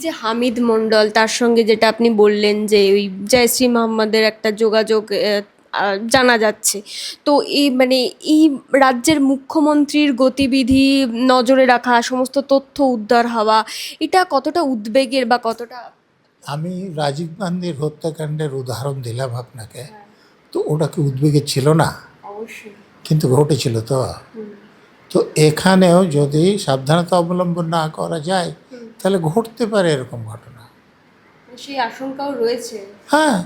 যে হামিদ মণ্ডল তার সঙ্গে যেটা আপনি বললেন যে ওই জয়শ্রী মোহাম্মদের একটা যোগাযোগ জানা যাচ্ছে, তো এই মানে এই রাজ্যের মুখ্যমন্ত্রীর গতিবিধি নজরে রাখা, সমস্ত তথ্য উদ্ধার হওয়া, এটা কতটা উদ্বেগের বা কতটা? আমি রাজীব গান্ধীর হত্যাকাণ্ডের উদাহরণ দিলাম আপনাকে, তো ওটা কি উদ্বেগের ছিল না? অবশ্যই। কিন্তু ঘটেছিল তো। তো এখানেও যদি সাবধানতা অবলম্বন না করা যায় তাহলে ঘটতে পারে এরকম ঘটনা। সেই আশঙ্কাও রয়েছে। হ্যাঁ,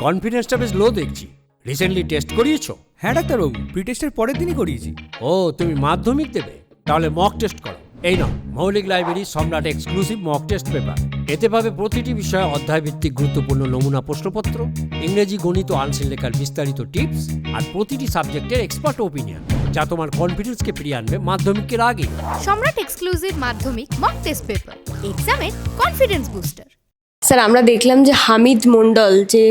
কনফিডেন্সটা বেশ লো দেখছি। রিসেন্টলি টেস্ট করিয়েছো? হ্যাঁ ডাক্তারবাবু, প্রি টেস্টের পরের দিনই করিয়েছি। ও, তুমি মাধ্যমিক দেবে? তাহলে মক টেস্ট করো। এই নাও মৌলিক লাইব্রেরি সম্রাট এক্সক্লুসিভ মক টেস্ট পেপার। এতে পাবে প্রতিটি বিষয়ে অধ্যায়ভিত্তিক গুরুত্বপূর্ণ নমুনা প্রশ্নপত্র, ইংরেজি, গণিত, আনসিন লেখার বিস্তারিত টিপস, আর প্রতিটি সাবজেক্টের এক্সপার্ট ওপিনিয়ন, যা তোমার কনফিডেন্সকে ফিরিয়ে আনবে মাধ্যমিকের আগে। সম্রাট এক্সক্লুসিভ মাধ্যমিক মক টেস্ট পেপার, এক্সামের কনফিডেন্স বুস্টার। স্যার, আমরা দেখলাম যে হামিদ মণ্ডল যে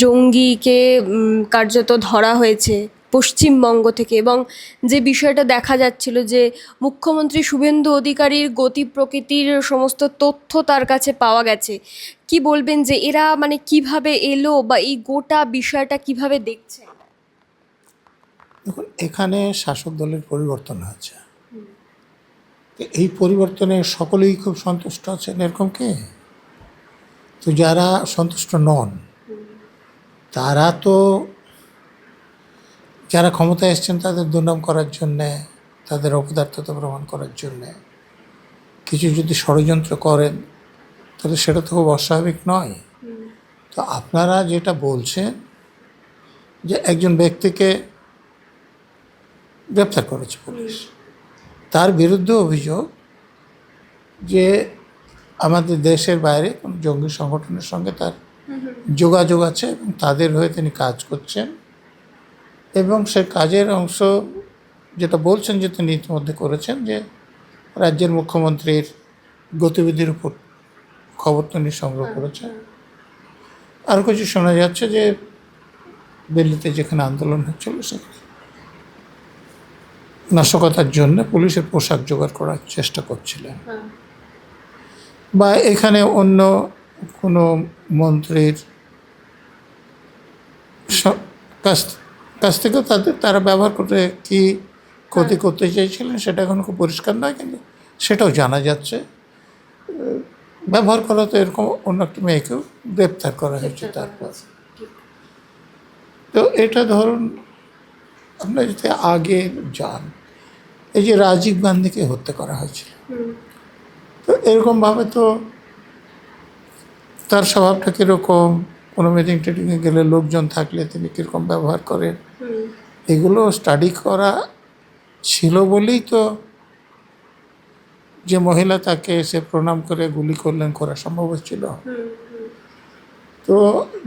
জঙ্গিকে কার্যত ধরা হয়েছে পশ্চিমবঙ্গ থেকে, এবং যে বিষয়টা দেখা যাচ্ছিল যে মুখ্যমন্ত্রী শুভেন্দু অধিকারীর গতি প্রকৃতির সমস্ত তথ্য তার কাছে পাওয়া গেছে, কি বলবেন যে এরা মানে কিভাবে এলো বা এই গোটা বিষয়টা কিভাবে দেখছেন? দেখুন, এখানে শাসক দলের পরিবর্তন হয়েছে। তো এই পরিবর্তনে সকলেই খুব সন্তুষ্ট আছেন এরকম কি? তো যারা সন্তুষ্ট নন তারা তো যারা ক্ষমতায় এসছেন তাদের দুর্নাম করার জন্যে, তাদের অপদার্থতা প্রমাণ করার জন্যে কিছু যদি ষড়যন্ত্র করেন তাহলে সেটা তো খুব অস্বাভাবিক নয়। তো আপনারা যেটা বলছেন যে একজন ব্যক্তিকে গ্রেপ্তার করেছে পুলিশ, তার বিরুদ্ধে অভিযোগ যে আমাদের দেশের বাইরে কোনো জঙ্গি সংগঠনের সঙ্গে তার যোগাযোগ আছে এবং তাদের হয়ে তিনি কাজ করছেন, এবং সে কাজের অংশ যেটা বলছেন যে তিনি ইতিমধ্যে করেছেন যে রাজ্যের মুখ্যমন্ত্রীর গতিবিধির উপর খবর তিনি সংগ্রহ করেছেন। আর কিছু শোনা যাচ্ছে যে দিল্লিতে যেখানে আন্দোলন হচ্ছিল সেখানে নাশকতার জন্য পুলিশের পোশাক জোগাড় করার চেষ্টা করছিলেন, বা এখানে অন্য কোনো মন্ত্রীর কাছ থেকেও তারা ব্যবহার করে কি ক্ষতি করতে চেয়েছিলেন সেটা এখন খুব পরিষ্কার নয়, কিন্তু সেটাও জানা যাচ্ছে। ব্যবহার করা তো এরকম অন্য একটা মেয়েকেও গ্রেপ্তার করা হয়েছে তারপর। তো এটা ধরুন, আপনারা যদি আগে যান, এই যে রাজীব গান্ধীকে হত্যা করা হয়েছিল, তো এরকমভাবে তো তার স্বভাবটা কীরকম, কোনো মিটিং টিটিংয়ে গেলে লোকজন থাকলে তিনি কীরকম ব্যবহার করেন, এগুলো স্টাডি করা ছিল বলেই তো যে মহিলা তাকে এসে প্রণাম করে গুলি করলেন করা সম্ভব হচ্ছিল। তো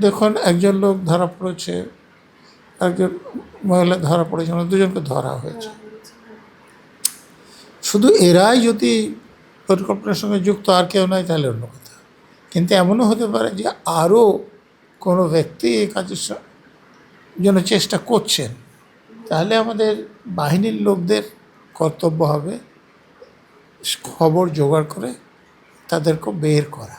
দেখুন, একজন লোক ধরা পড়েছে, একজন মহিলা ধরা পড়েছে, মানে দুজনকে ধরা হয়েছে। শুধু এরাই যদি পরিকল্পনার সঙ্গে যুক্ত, আর কেউ নয়, তাহলে অন্য কথা। কিন্তু এমনও হতে পারে যে আরও কোনো ব্যক্তি এই কাজের জন্য চেষ্টা করছেন, তাহলে আমাদের বাহিনীর লোকদের কর্তব্য হবে খবর জোগাড় করে তাদেরকে বের করা।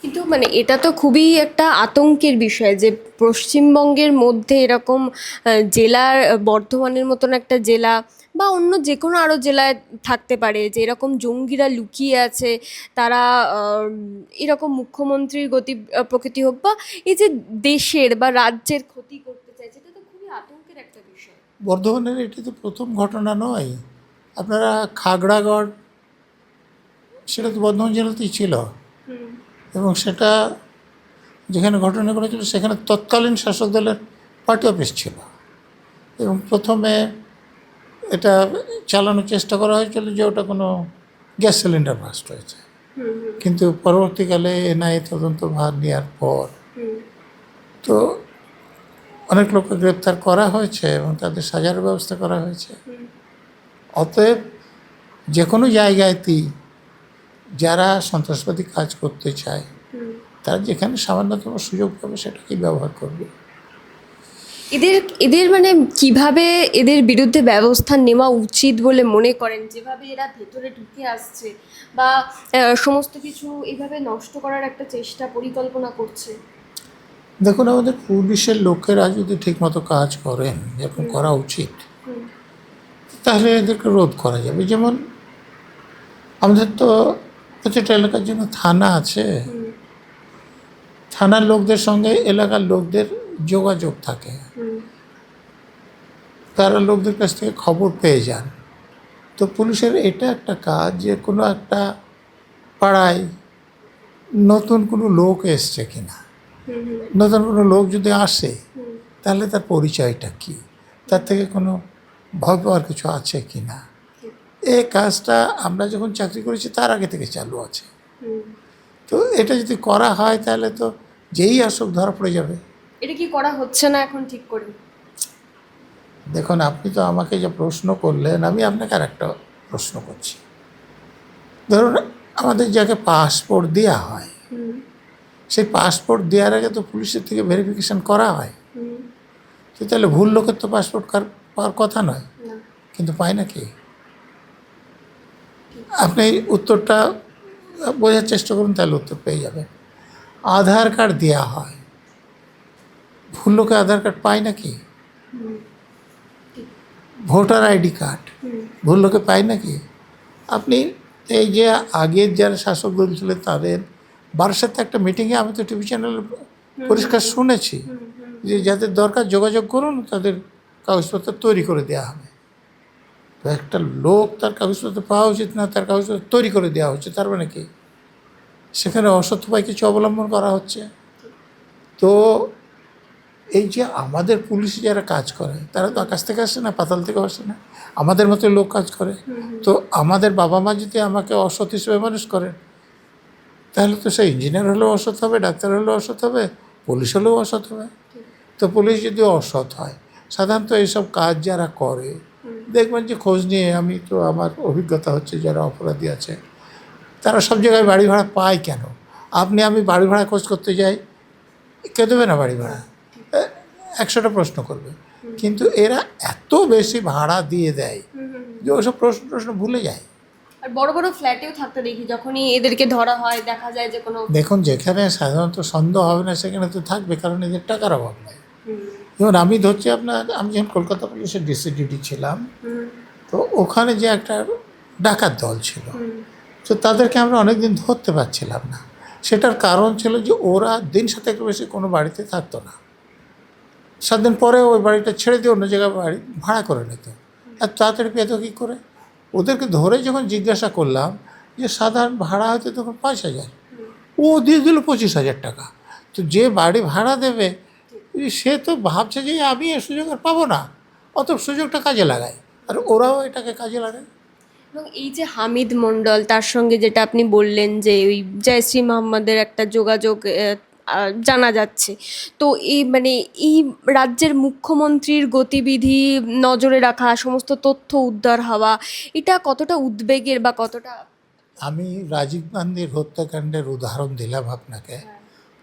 কিন্তু মানে এটা তো খুবই একটা আতঙ্কের বিষয় যে পশ্চিমবঙ্গের মধ্যে এরকম জেলার, বর্ধমানের মতন একটা জেলা বা অন্য যে কোনো আরও জেলায় থাকতে পারে যে এরকম জঙ্গিরা লুকিয়ে আছে, তারা এরকম মুখ্যমন্ত্রীর গতি প্রকৃতি হোক বা এই যে দেশের বা রাজ্যের ক্ষতি করতে চাইছে, এটা তো খুবই আতঙ্কের একটা বিষয়। বর্ধমানের এটি তো প্রথম ঘটনা নয়। আপনারা খাগড়াগড়, সেটা তো বর্ধমান জেলাতেই ছিল, এবং সেটা যেখানে ঘটনা ঘটেছিল সেখানে তৎকালীন শাসক দলের পার্টি অফিস ছিল, এবং প্রথমে এটা চালানোর চেষ্টা করা হয়েছিল যে ওটা কোনো গ্যাস সিলিন্ডার ব্লাস্ট হয়েছে, কিন্তু পরবর্তীকালে এনআইএ তদন্ত ভার নেওয়ার পর তো অনেক লোককে গ্রেপ্তার করা হয়েছে এবং তাদের সাজার ব্যবস্থা করা হয়েছে। অতএব যে কোনো জায়গাতেই যারা সন্ত্রাসবাদী কাজ করতে চায় তারা যেখানে সামান্যতম সুযোগ পাবে সেটাকেই ব্যবহার করবে। এদের এদের মানে কিভাবে এদের বিরুদ্ধে ব্যবস্থা নেওয়া উচিত বলে মনে করেন, যেভাবে এরা ভেতরে ঢুকে আসছে বা সমস্ত কিছু এইভাবে নষ্ট করার একটা চেষ্টা পরিকল্পনা করছে? দেখুন, আমাদের পুলিশের লোকেরা যদি ঠিকমতো কাজ করেন, যেরকম করা উচিত, তাহলে এদেরকে রোধ করা যাবে। যেমন আমাদের তো প্রতিটা এলাকার জন্য থানা আছে, থানার লোকদের সঙ্গে এলাকার লোকদের যোগাযোগ থাকে, তারা লোকদের কাছ থেকে খবর পেয়ে যান। তো পুলিশের এটা একটা কাজ যে কোনো একটা পাড়ায় নতুন কোনো লোক এসছে কিনা, নতুন কোনো লোক যদি আসে তাহলে তার পরিচয়টা কী, তার থেকে কোনো ভয় পাওয়ার কিছু আছে কি না। এই কাজটা আমরা যখন চাকরি করেছি তার আগে থেকে চালু আছে। তো এটা যদি করা হয় তাহলে তো যেই আসুক ধরা পড়ে যাবে। এটা কি করা হচ্ছে না এখন ঠিক করে? দেখুন, আপনি তো আমাকে যে প্রশ্ন করলেন, আমি আপনাকে আর একটা প্রশ্ন করছি। ধরুন আমাদের যাকে পাসপোর্ট দেওয়া হয়, সেই পাসপোর্ট দেওয়ার আগে তো পুলিশের থেকে ভেরিফিকেশন করা হয়। তো তাহলে ভুল লোকের তো পাসপোর্ট পাওয়ার কথা নয়, কিন্তু পায় নাকি? আপনি উত্তরটা বোঝার চেষ্টা করুন, তাহলে উত্তর পেয়ে যাবেন। আধার কার্ড দেওয়া হয়, ভুল লোকে আধার কার্ড পায় নাকি? ভোটার আইডি কার্ড ভুল লোকে পায় নাকি? আপনি এই যে আগের যারা শাসক দল ছিলেন তাদের বারাসাতে একটা মিটিংয়ে আমি তো টিভি চ্যানেলে পরিষ্কার শুনেছি যে যাদের দরকার যোগাযোগ করুন, তাদের কাগজপত্র তৈরি করে দেওয়া হবে। তো একটা লোক তার কাগজপত্র পাওয়া উচিত না, তার কাগজপত্র তৈরি করে দেওয়া হচ্ছে, তার মানে কি সেখানে অসৎ উপায় কিছু অবলম্বন করা হচ্ছে? তো এই যে আমাদের পুলিশে যারা কাজ করে তারা তো আকাশ থেকে আসে না, পাতাল থেকে আসে না, আমাদের মতো লোক কাজ করে। তো আমাদের বাবা মা যদি আমাকে অসৎ হিসেবে মানুষ করে, তাহলে তো সে ইঞ্জিনিয়ার হলেও অসৎ হবে, ডাক্তার হলেও অসৎ হবে, পুলিশ হলেও অসৎ হবে। তো পুলিশ যদি অসৎ হয়, সাধারণত এইসব কাজ যারা করে দেখবেন যে খোঁজ নিয়ে, আমি তো আমার অভিজ্ঞতা হচ্ছে যারা অপরাধী আছে তারা সব জায়গায় বাড়ি ভাড়া পায় কেন? আমি বাড়ি ভাড়া খোঁজ করতে যাই, কে দেবে না বাড়ি ভাড়া? 100টা প্রশ্ন করবে, কিন্তু এরা এত বেশি ভাড়া দিয়ে দেয় যে ওসব প্রশ্ন ভুলে যায়। আর বড় বড় ফ্ল্যাটেও থাকতে দেখি, যখনই এদেরকে ধরা হয় দেখা যায় যে কোনো দেখুন, যেখানে সাধারণত সন্দেহ হবে না সেখানে তো থাকবে, কারণ এদের টাকার অভাব নাই। যেমন আমি ধরছি আমি যখন কলকাতা পুলিশের ডিসিডিডি ছিলাম, তো ওখানে যে একটা ডাকাত দল ছিল, তো তাদেরকে আমরা অনেকদিন ধরতে পারছিলাম না। সেটার কারণ ছিল যে ওরা দিন সাথে একটু বেশি কোনো বাড়িতে থাকতো না, 7 দিন পরে ওই বাড়িটা ছেড়ে দিয়ে অন্য জায়গায় বাড়ি ভাড়া করে নিত। আর তাড়াতাড়ি পেত কী করে? ওদেরকে ধরে যখন জিজ্ঞাসা করলাম যে সাধারণ ভাড়া হয়তো তখন 5,000, ও দিয়ে দিল 25,000 টাকা। তো যে বাড়ি ভাড়া দেবে সে তো ভাবছে যে আমি এ সুযোগ আর পাবো না, অত সুযোগটা কাজে লাগায়, আর ওরাও এটাকে কাজে লাগায়। এবং এই যে হামিদ মণ্ডল, তার সঙ্গে যেটা আপনি বললেন যে ওই জয়শ্রী মোহাম্মদের একটা যোগাযোগ জানা যাচ্ছে, তো এই রাজ্যের মুখ্যমন্ত্রীর গতিবিধি নজরে রাখা, সমস্ত তথ্য উদ্ধার হওয়া, এটা কতটা উদ্বেগের বা কতটা? আমি রাজীব গান্ধীর হত্যাকাণ্ডের উদাহরণ দিলাম আপনাকে,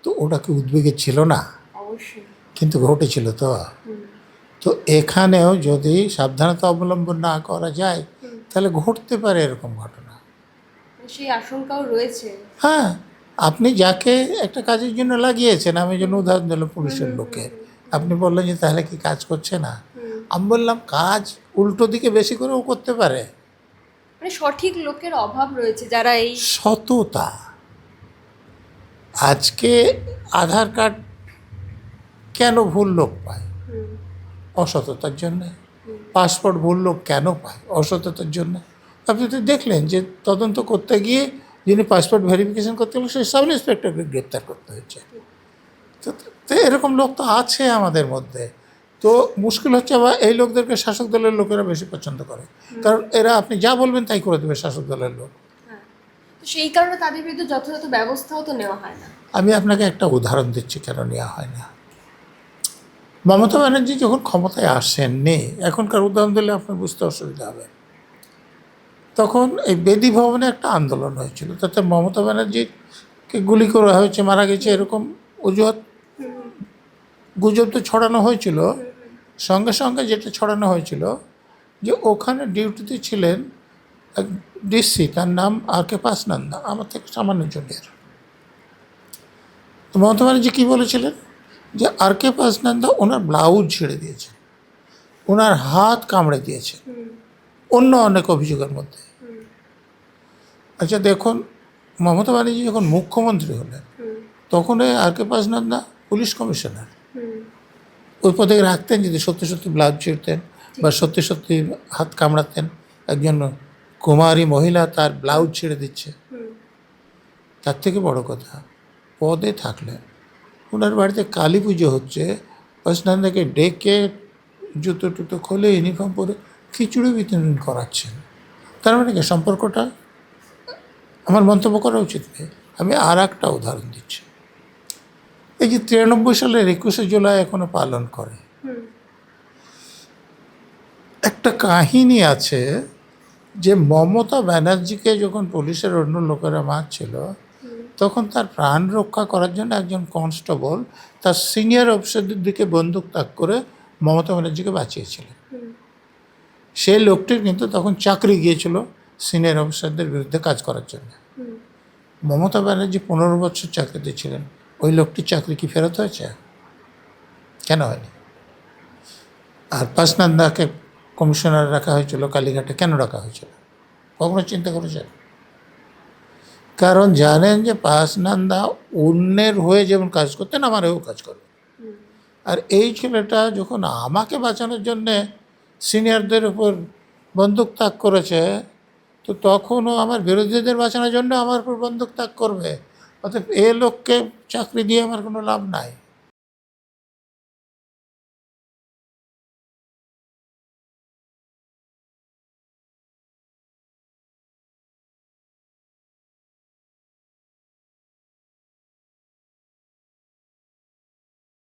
তো ওটা কি উদ্বেগের ছিল না? অবশ্যই। কিন্তু ঘটেছিল তো। তো এখানেও যদি সাবধানতা অবলম্বন না করা যায় তাহলে ঘটতে পারে এরকম ঘটনা। সেই আশঙ্কাও রয়েছে। হ্যাঁ, আপনি যাকে একটা কাজের জন্য লাগিয়েছেন, আমি যেন উদাহরণ দিলাম পুলিশের লোকে, আপনি বললেন যে তাহলে কি কাজ করছে না? আমি বললাম কাজ উল্টো দিকে বেশি করেও করতে পারে। সঠিক লোকের অভাব রয়েছে যারা এই সততা। আজকে আধার কার্ড কেন ভুল লোক পায়? অসততার জন্যে। পাসপোর্ট ভুল লোক কেন পায়? অসততার জন্য। আপনি তো দেখলেন যে তদন্ত করতে গিয়ে যিনি পাসপোর্ট ভেরিফিকেশন করতে গেল সেই সাব ইন্সপেক্টরকে গ্রেপ্তার করতে হয়েছে। তো এরকম লোক তো আছে আমাদের মধ্যে। তো মুশকিল হচ্ছে আবার এই লোকদেরকে শাসক দলের লোকেরা বেশি পছন্দ করে, কারণ এরা আপনি যা বলবেন তাই করে দেবে শাসক দলের লোক। সেই কারণে তাদের বিরুদ্ধে যথাযথ ব্যবস্থাও তো নেওয়া হয় না। আমি আপনাকে একটা উদাহরণ দিচ্ছি কেন নেওয়া হয় না। মমতা ব্যানার্জি যখন ক্ষমতায় আসেননি, এখনকার উদাহরণ দিলে আপনার বুঝতে অসুবিধা হবে, তখন এই বেদি ভবনে একটা আন্দোলন হয়েছিল, তাতে মমতা ব্যানার্জিকে গুলি করা হয়েছে, মারা গেছে, এরকম অজুহাত গুজব তো ছড়ানো হয়েছিল। সঙ্গে সঙ্গে যেটা ছড়ানো হয়েছিল যে ওখানে ডিউটিতে ছিলেন এক ডিসি, তার নাম আর.কে. পাসনন্দা, আমার থেকে সামান্য জুনিয়র। তো মমতা ব্যানার্জি কী বলেছিলেন যে আর.কে. পাসনন্দা ওনার ব্লাউজ ছিঁড়ে দিয়েছেন, ওনার হাত কামড়ে দিয়েছে, অন্য অনেক অভিযোগের মধ্যে। আচ্ছা দেখুন, মমতা ব্যানার্জি যখন মুখ্যমন্ত্রী হলেন তখন ওই আর.কে. পাসনন্দা পুলিশ কমিশনার, ওই পদে রাখতেন যদি সত্যি সত্যি ব্লাউজ ছিঁড়তেন বা সত্যি সত্যি হাত কামড়াতেন। একজন কুমারী মহিলা তার ব্লাউজ ছিঁড়ে দিচ্ছে। তার থেকে বড় কথা, পদে থাকলে ওনার বাড়িতে কালী পুজো হচ্ছে, পাসনন্দাকে ডেকে জুতো টুতো খুলে ইউনিফর্ম পরে খিচুড়ি বিতরণ করাচ্ছেন। তার মানে কি সম্পর্কটা, আমার মন্তব্য করা উচিত নেই। আমি আর একটা উদাহরণ দিচ্ছি। এই যে 93 সালের 21শে জুলাই এখনো পালন করে, একটা কাহিনী আছে যে মমতা ব্যানার্জিকে যখন পুলিশের অন্য লোকেরা মারছিল তখন তার প্রাণ রক্ষা করার জন্য একজন কনস্টেবল তার সিনিয়র অফিসারদের দিকে বন্দুক তাক করে মমতা ব্যানার্জিকে বাঁচিয়েছিলেন। সেই লোকটির কিন্তু তখন চাকরি গিয়েছিল সিনিয়র অফিসারদের বিরুদ্ধে কাজ করার জন্য। মমতা ব্যানার্জি 15 বছর চাকরিতে ছিলেন, ওই লোকটির চাকরি কি ফেরত হয়েছে? কেন হয়নি? আর পাসনন্দাকে কমিশনার রাখা হয়েছিল কালীঘাটে, কেন রাখা হয়েছিল? কখনো চিন্তা করেছেন? কারণ জানেন যে পাসনন্দা অন্যের হয়ে যেমন কাজ করতেন আমার হয়েও কাজ করবে। আর এই ছেলেটা যখন আমাকে বাঁচানোর জন্যে সিনিয়রদের উপর বন্দুক তাক করেছে, তো তখনও আমার বিরোধীদের বাঁচানোর জন্য আমার উপর বন্দুক তাক করবে। অর্থাৎ এ লোককে চাকরি দিয়ে আমার কোনো লাভ নাই।